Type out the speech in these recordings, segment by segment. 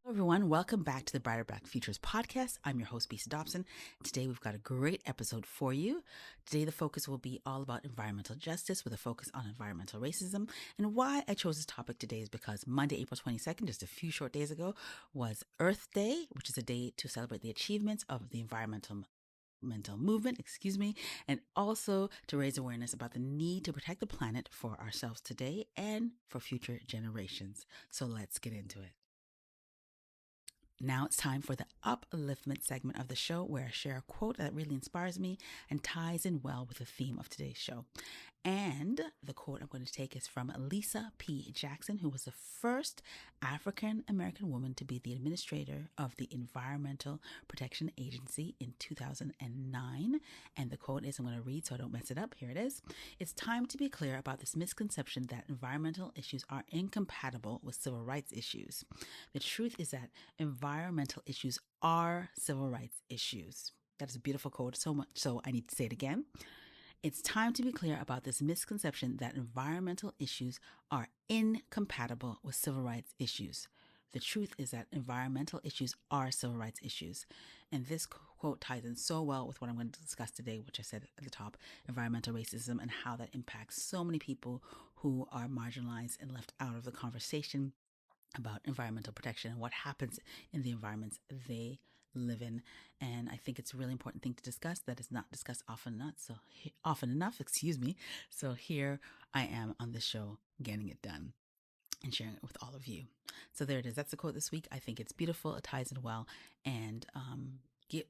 Hello, everyone. Welcome back to the Brighter Black Futures podcast. I'm your host, Bisa Dobson. Today, we've got a great episode for you. Today, the focus will be all about environmental justice with a focus on environmental racism. And why I chose this topic today is because Monday, April 22nd, just a few short days ago, was Earth Day, which is a day to celebrate the achievements of the environmental movement, and also to raise awareness about the need to protect the planet for ourselves today and for future generations. So let's get into it. Now it's time for the upliftment segment of the show where I share a quote that really inspires me and ties in well with the theme of today's show. And the quote I'm going to take is from Lisa P. Jackson, who was the first African American woman to be the administrator of the Environmental Protection Agency in 2009. And the quote is, I'm going to read so I don't mess it up. Here it is. It's time to be clear about this misconception that environmental issues are incompatible with civil rights issues. The truth is that environmental issues are civil rights issues. That is a beautiful quote, so much so I need to say it again. It's time to be clear about this misconception that environmental issues are incompatible with civil rights issues. The truth is that environmental issues are civil rights issues. And this quote ties in so well with what I'm going to discuss today, which I said at the top, environmental racism and how that impacts so many people who are marginalized and left out of the conversation about environmental protection and what happens in the environments they live in. And I think it's a really important thing to discuss that is not discussed often enough. So here I am on the show getting it done and sharing it with all of you. So there it is. That's the quote this week. I think it's beautiful. It ties in well, and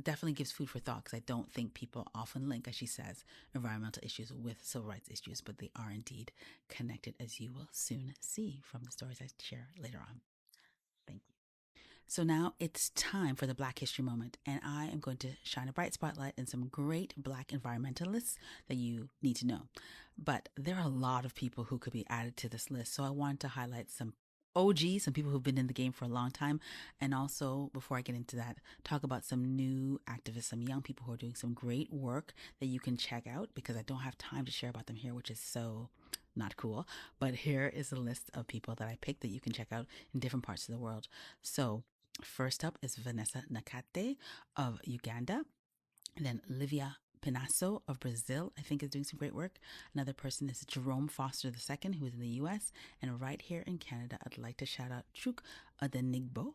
definitely gives food for thought, because I don't think people often link, as she says, environmental issues with civil rights issues, but they are indeed connected, as you will soon see from the stories I share later on. Thank you. So now it's time for the Black History Moment, and I am going to shine a bright spotlight on some great Black environmentalists that you need to know. But there are a lot of people who could be added to this list, so I wanted to highlight some OGs, some people who've been in the game for a long time, and also, before I get into that, talk about some new activists, some young people who are doing some great work that you can check out, because I don't have time to share about them here, which is so not cool. But here is a list of people that I picked that you can check out in different parts of the world. So first up is Vanessa Nakate of Uganda, and then Livia Pinasso of Brazil, I think, is doing some great work. Another person is Jerome Foster II, who is in the US. And right here in Canada, I'd like to shout out Chuk Adenigbo.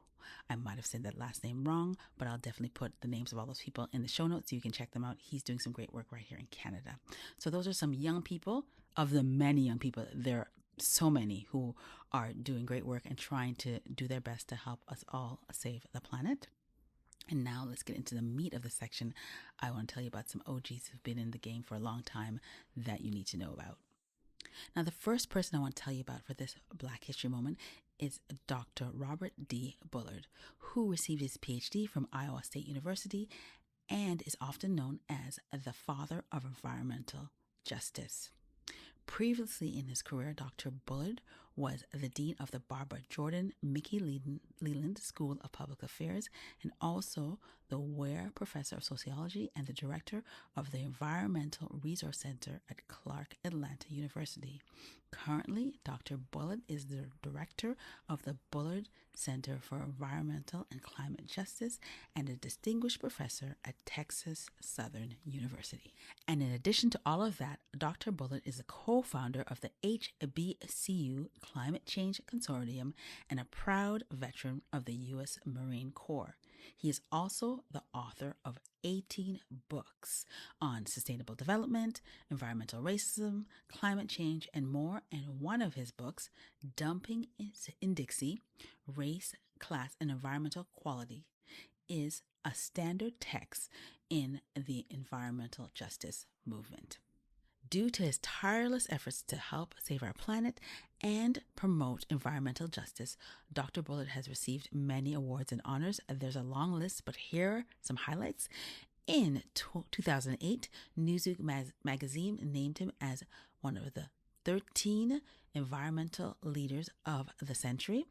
I might have said that last name wrong, but I'll definitely put the names of all those people in the show notes so you can check them out. He's doing some great work right here in Canada. So those are some young people. Of the many young people, there are so many who are doing great work and trying to do their best to help us all save the planet. And now let's get into the meat of the section. I want to tell you about some OGs who've been in the game for a long time that you need to know about. Now, the first person I want to tell you about for this Black History Moment is Dr. Robert D. Bullard, who received his PhD from Iowa State University and is often known as the father of environmental justice. Previously in his career, Dr. Bullard was the dean of the Barbara Jordan Mickey Leland School of Public Affairs, and also the Ware Professor of Sociology and the director of the Environmental Resource Center at Clark Atlanta University. Currently, Dr. Bullard is the director of the Bullard Center for Environmental and Climate Justice and a distinguished professor at Texas Southern University. And in addition to all of that, Dr. Bullard is a co-founder of the HBCU Climate Change Consortium and a proud veteran of the U.S. Marine Corps. He is also the author of 18 books on sustainable development, environmental racism, climate change, and more. And one of his books, Dumping in Dixie, Race, Class, and Environmental Quality, is a standard text in the environmental justice movement. Due to his tireless efforts to help save our planet and promote environmental justice, Dr. Bullard has received many awards and honors. There's a long list, but here are some highlights. In 2008, Newsweek magazine named him as one of the 13 environmental leaders of the century.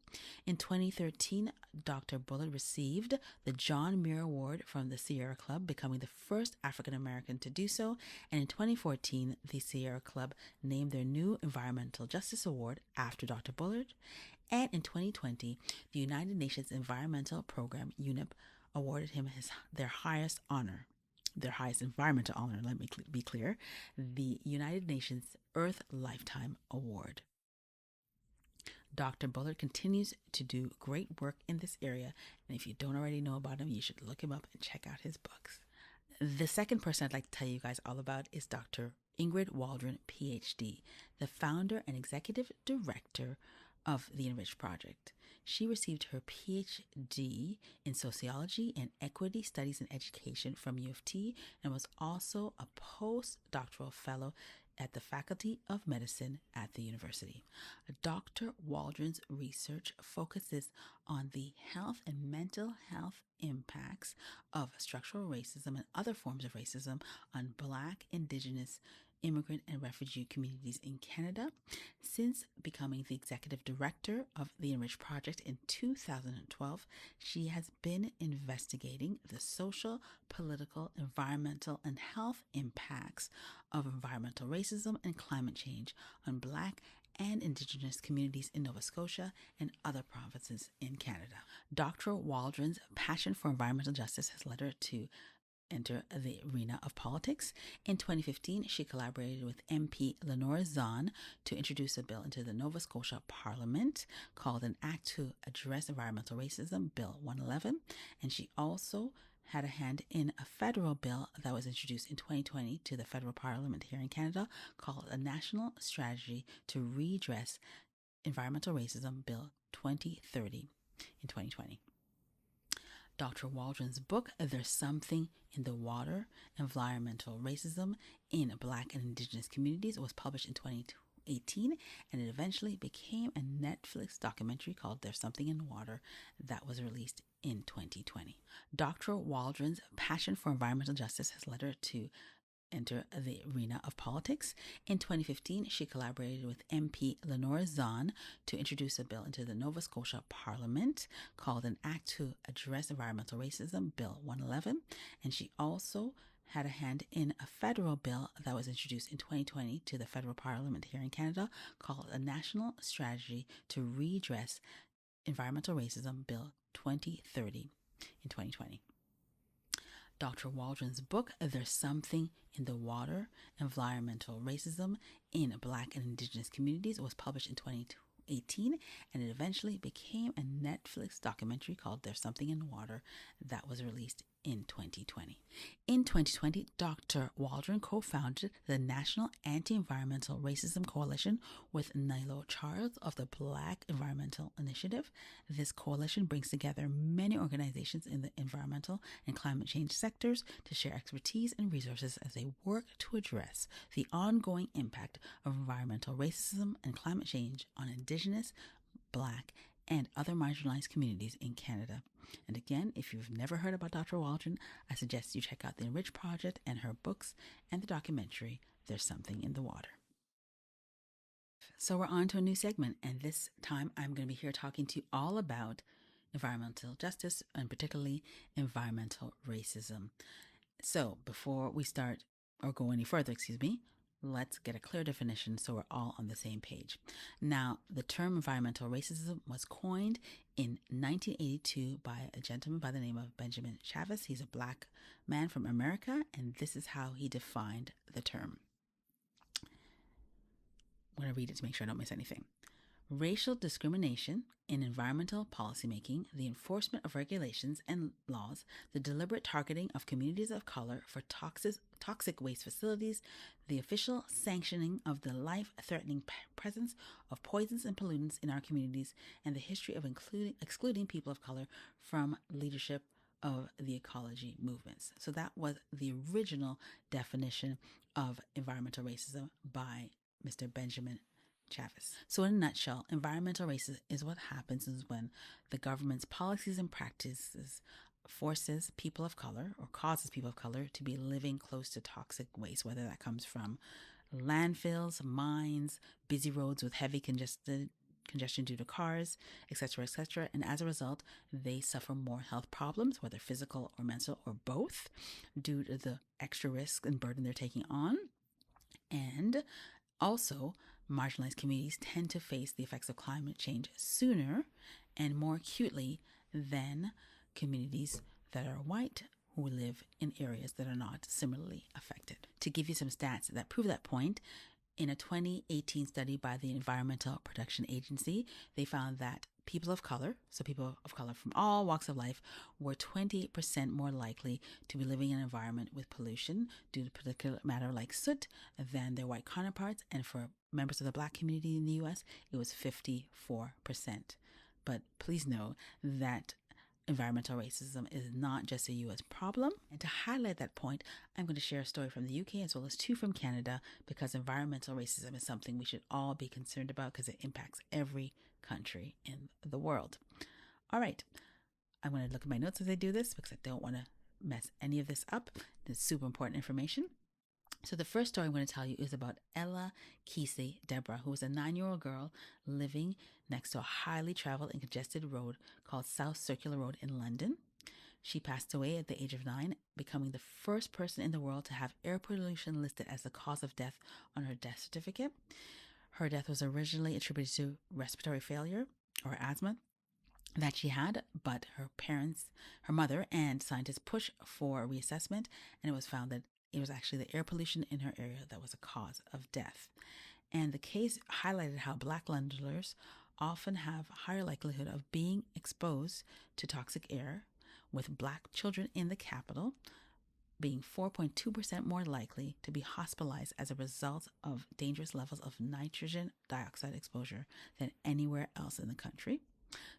In 2013, Dr. Bullard received the John Muir Award from the Sierra Club, becoming the first African American to do so. And in 2014, the Sierra Club named their new Environmental Justice Award after Dr. Bullard. And in 2020, the United Nations Environmental Program, UNEP, awarded him their highest honor, their highest environmental honor, let me be clear, the United Nations Earth Lifetime Award. Dr. Bullard continues to do great work in this area, and if you don't already know about him, you should look him up and check out his books. The second person I'd like to tell you guys all about is Dr. Ingrid Waldron, PhD, the founder and executive director of the Enrich Project. She received her PhD in Sociology and Equity Studies in Education from U of T and was also a postdoctoral fellow at the Faculty of Medicine at the university. Dr. Waldron's research focuses on the health and mental health impacts of structural racism and other forms of racism on Black, Indigenous, immigrant, and refugee communities in Canada. Since becoming the executive director of the Enrich Project in 2012, she has been investigating the social, political, environmental, and health impacts of environmental racism and climate change on Black and Indigenous communities in Nova Scotia and other provinces in Canada. Dr. Waldron's passion for environmental justice has led her to enter the arena of politics. In 2015, she collaborated with MP Lenore Zahn to introduce a bill into the Nova Scotia Parliament called an Act to Address Environmental Racism, Bill 111, and she also had a hand in a federal bill that was introduced in 2020 to the federal parliament here in Canada called a National Strategy to Redress Environmental Racism, Bill 2030 in 2020. Dr. Waldron's book, There's Something in the Water, Environmental Racism in Black and Indigenous Communities, was published in 2018, and it eventually became a Netflix documentary called There's Something in the Water that was released in 2020. Dr. Waldron's passion for environmental justice has led her to enter the arena of politics. In 2015, she collaborated with MP Lenore Zahn to introduce a bill into the Nova Scotia Parliament called an Act to Address Environmental Racism, Bill 111, and she also had a hand in a federal bill that was introduced in 2020 to the federal parliament here in Canada called a National Strategy to Redress Environmental Racism, Bill 2030 in 2020. Dr. Waldron's book, There's Something in the Water, Environmental Racism in Black and Indigenous Communities, was published in 2018, and it eventually became a Netflix documentary called There's Something in the Water that was released in 2020. In 2020, Dr. Waldron co-founded the National Anti-Environmental Racism Coalition with Nilo Charles of the Black Environmental Initiative. This coalition brings together many organizations in the environmental and climate change sectors to share expertise and resources as they work to address the ongoing impact of environmental racism and climate change on Indigenous, Black, and other marginalized communities in Canada. And again, if you've never heard about Dr. Waldron, I suggest you check out the Enrich Project and her books and the documentary, There's Something in the Water. So we're on to a new segment, and this time I'm going to be here talking to you all about environmental justice and particularly environmental racism. So before we start or go any further, let's get a clear definition so we're all on the same page. Now, the term environmental racism was coined in 1982 by a gentleman by the name of Benjamin Chavez. He's a Black man from America, and this is how he defined the term. I'm going to read it to make sure I don't miss anything. Racial discrimination in environmental policymaking, the enforcement of regulations and laws, the deliberate targeting of communities of color for toxic waste facilities, the official sanctioning of the life-threatening presence of poisons and pollutants in our communities, and the history of excluding people of color from leadership of the ecology movements. So that was the original definition of environmental racism by Mr. Benjamin Chavez. So in a nutshell, environmental racism is what happens is when the government's policies and practices forces people of color or causes people of color to be living close to toxic waste, whether that comes from landfills, mines, busy roads with heavy congestion due to cars, etc., etc. And as a result, they suffer more health problems, whether physical or mental or both, due to the extra risk and burden they're taking on. And also, marginalized communities tend to face the effects of climate change sooner and more acutely than communities that are white who live in areas that are not similarly affected. To give you some stats that prove that point, in a 2018 study by the Environmental Protection Agency, they found that people of color, so people of color from all walks of life, were 28% more likely to be living in an environment with pollution due to particular matter like soot than their white counterparts. And for members of the Black community in the US, it was 54%. But please know that environmental racism is not just a US problem. And to highlight that point, I'm going to share a story from the UK as well as two from Canada, because environmental racism is something we should all be concerned about because it impacts every country in the world. All right, I'm going to look at my notes as I do this because I don't want to mess any of this up. It's super important information. So the first story I'm going to tell you is about Ella Kesey Deborah, who was a 9-year-old girl living next to a highly traveled and congested road called South Circular Road in London. She passed away at the age of 9, becoming the first person in the world to have air pollution listed as the cause of death on her death certificate. Her death was originally attributed to respiratory failure or asthma that she had, but her parents, her mother, and scientists pushed for reassessment, and it was found that it was actually the air pollution in her area that was a cause of death. And the case highlighted how Black Londoners often have a higher likelihood of being exposed to toxic air, with Black children in the capital being 4.2% more likely to be hospitalized as a result of dangerous levels of nitrogen dioxide exposure than anywhere else in the country.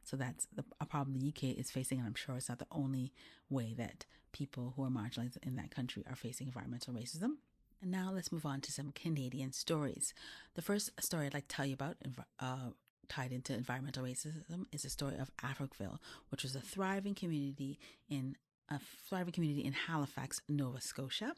So that's a problem the UK is facing, and I'm sure it's not the only way that people who are marginalized in that country are facing environmental racism. And now let's move on to some Canadian stories. The first story I'd like to tell you about tied into environmental racism is the story of Africville, which was a thriving community in Halifax, Nova Scotia.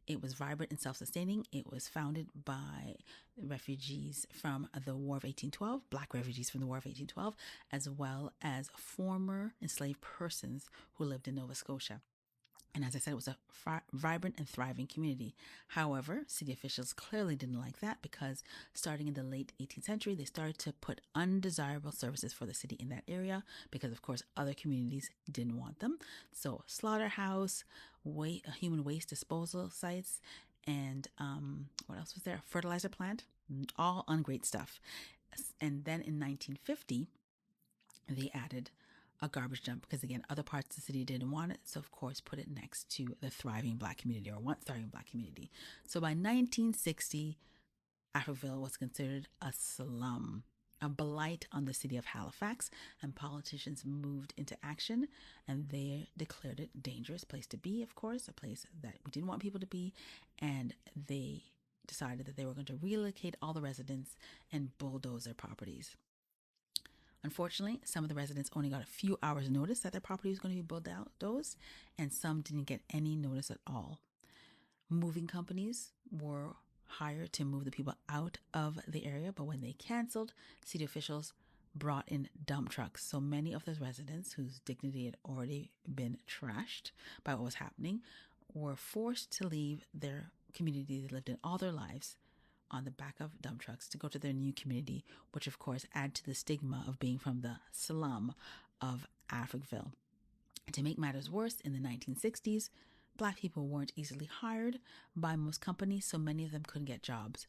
It was vibrant and self-sustaining. It was founded by refugees from the War of 1812, Black refugees from the War of 1812, as well as former enslaved persons who lived in Nova Scotia. And as I said, it was a vibrant and thriving community. However, city officials clearly didn't like that, because starting in the late 18th century, they started to put undesirable services for the city in that area because, of course, other communities didn't want them. So slaughterhouse, human waste disposal sites, and what else was there? A fertilizer plant, all ungreat stuff. And then in 1950, they added a garbage dump because, again, other parts of the city didn't want it. So, of course, put it next to the thriving Black community, or once thriving Black community. So by 1960, Africville was considered a slum, a blight on the city of Halifax, and politicians moved into action, and they declared it a dangerous place to be, of course, a place that we didn't want people to be, and they decided that they were going to relocate all the residents and bulldoze their properties. Unfortunately, some of the residents only got a few hours notice that their property was going to be bulldozed, and some didn't get any notice at all. Moving companies were hired to move the people out of the area, but when they canceled, city officials brought in dump trucks. So many of those residents whose dignity had already been trashed by what was happening were forced to leave their community they lived in all their lives on the back of dump trucks to go to their new community, which of course add to the stigma of being from the slum of Africville. And to make matters worse, in the 1960s, Black people weren't easily hired by most companies, so many of them couldn't get jobs.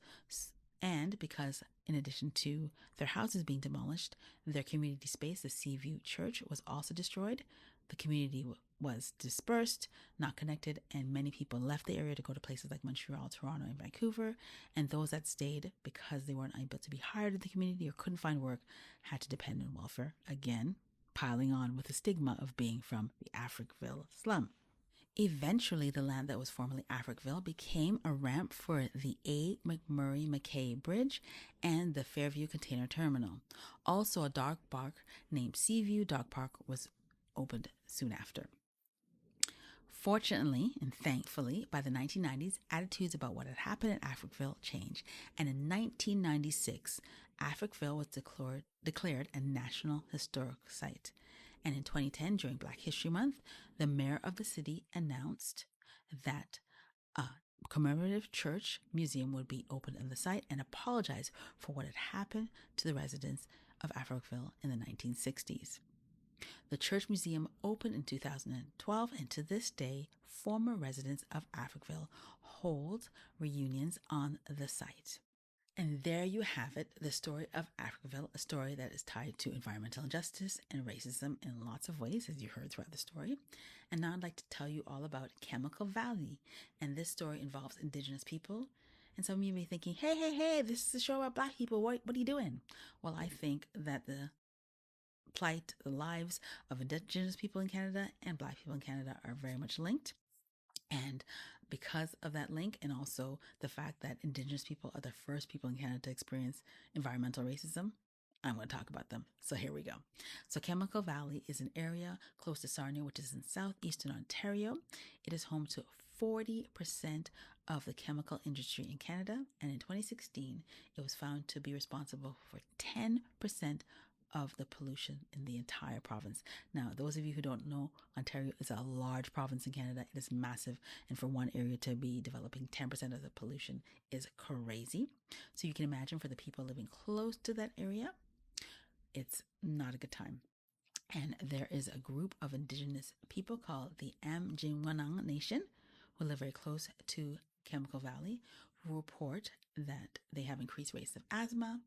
And because, in addition to their houses being demolished, their community space, the Seaview Church, was also destroyed. The community was dispersed, not connected, and many people left the area to go to places like Montreal, Toronto, and Vancouver. And those that stayed, because they weren't able to be hired in the community or couldn't find work, had to depend on welfare, again, piling on with the stigma of being from the Africville slum. Eventually, the land that was formerly Africville became a ramp for the A. McMurray McKay Bridge and the Fairview Container Terminal. Also, a dog park named Seaview Dog Park was opened soon after. Fortunately and thankfully, by the 1990s, attitudes about what had happened at Africville changed. And in 1996, Africville was declared a National Historic Site. And in 2010, during Black History Month, the mayor of the city announced that a commemorative church museum would be opened in the site and apologized for what had happened to the residents of Africville in the 1960s. The church museum opened in 2012, and to this day, former residents of Africville hold reunions on the site. And there you have it, the story of Africville, a story that is tied to environmental injustice and racism in lots of ways, as you heard throughout the story. And now I'd like to tell you all about Chemical Valley. And this story involves Indigenous people. And some of you may be thinking, hey, this is a show about Black people. What are you doing? Well, I think that the plight, the lives of Indigenous people in Canada and Black people in Canada are very much linked. And because of that link, and also the fact that Indigenous people are the first people in Canada to experience environmental racism, I'm going to talk about them. So here we go. So Chemical Valley is an area close to Sarnia, which is in southeastern Ontario. It is home to 40% of the chemical industry in Canada. And in 2016, it was found to be responsible for 10% of the pollution in the entire province. Now, those of you who don't know, Ontario is a large province in Canada. It is massive. And for one area to be developing 10% of the pollution is crazy. So you can imagine for the people living close to that area, it's not a good time. And there is a group of Indigenous people called the Amjinwanang Nation who live very close to Chemical Valley, who report that they have increased rates of asthma,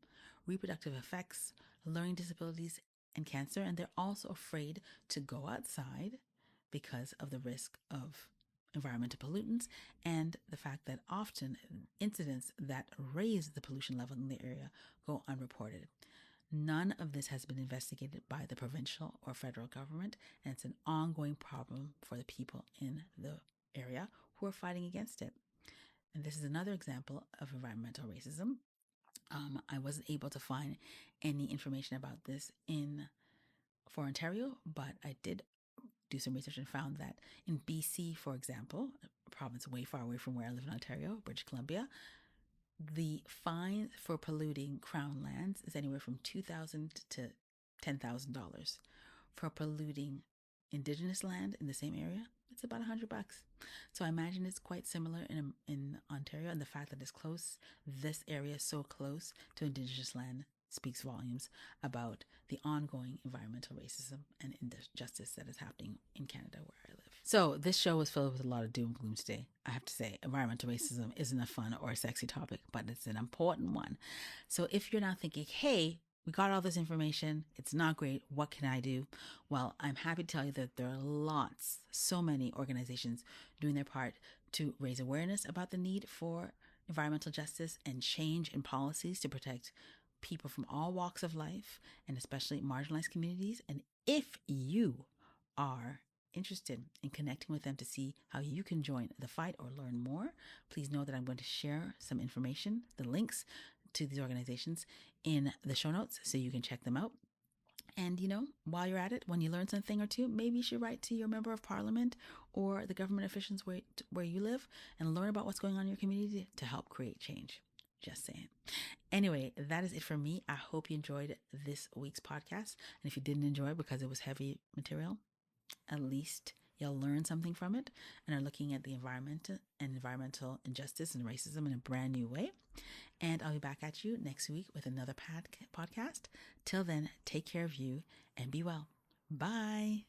reproductive effects, learning disabilities, and cancer. And they're also afraid to go outside because of the risk of environmental pollutants and the fact that often incidents that raise the pollution level in the area go unreported. None of this has been investigated by the provincial or federal government, and it's an ongoing problem for the people in the area who are fighting against it. And this is another example of environmental racism. I wasn't able to find any information about this for Ontario, but I did do some research and found that in BC, for example, a province way far away from where I live in Ontario, British Columbia, the fine for polluting crown lands is anywhere from $2,000 to $10,000. For polluting Indigenous land in the same area, it's about $100. So I imagine it's quite similar in Ontario, and the fact that it's close, this area is so close to Indigenous land, speaks volumes about the ongoing environmental racism and injustice that is happening in Canada where I live. So this show was filled with a lot of doom and gloom today. I have to say, environmental racism isn't a fun or a sexy topic, but it's an important one. So if you're now thinking, hey, we got all this information, it's not great, what can I do? Well, I'm happy to tell you that there are so many organizations doing their part to raise awareness about the need for environmental justice and change in policies to protect people from all walks of life, and especially marginalized communities. And if you are interested in connecting with them to see how you can join the fight or learn more, please know that I'm going to share some information, the links to these organizations in the show notes so you can check them out. And, while you're at it, when you learn something or two, maybe you should write to your member of parliament or the government officials where you live and learn about what's going on in your community to help create change. Just saying. Anyway, that is it for me. I hope you enjoyed this week's podcast. And if you didn't enjoy it because it was heavy material, at least you'll learn something from it and are looking at the environment and environmental injustice and racism in a brand new way. And I'll be back at you next week with another podcast. Till then, take care of you and be well. Bye.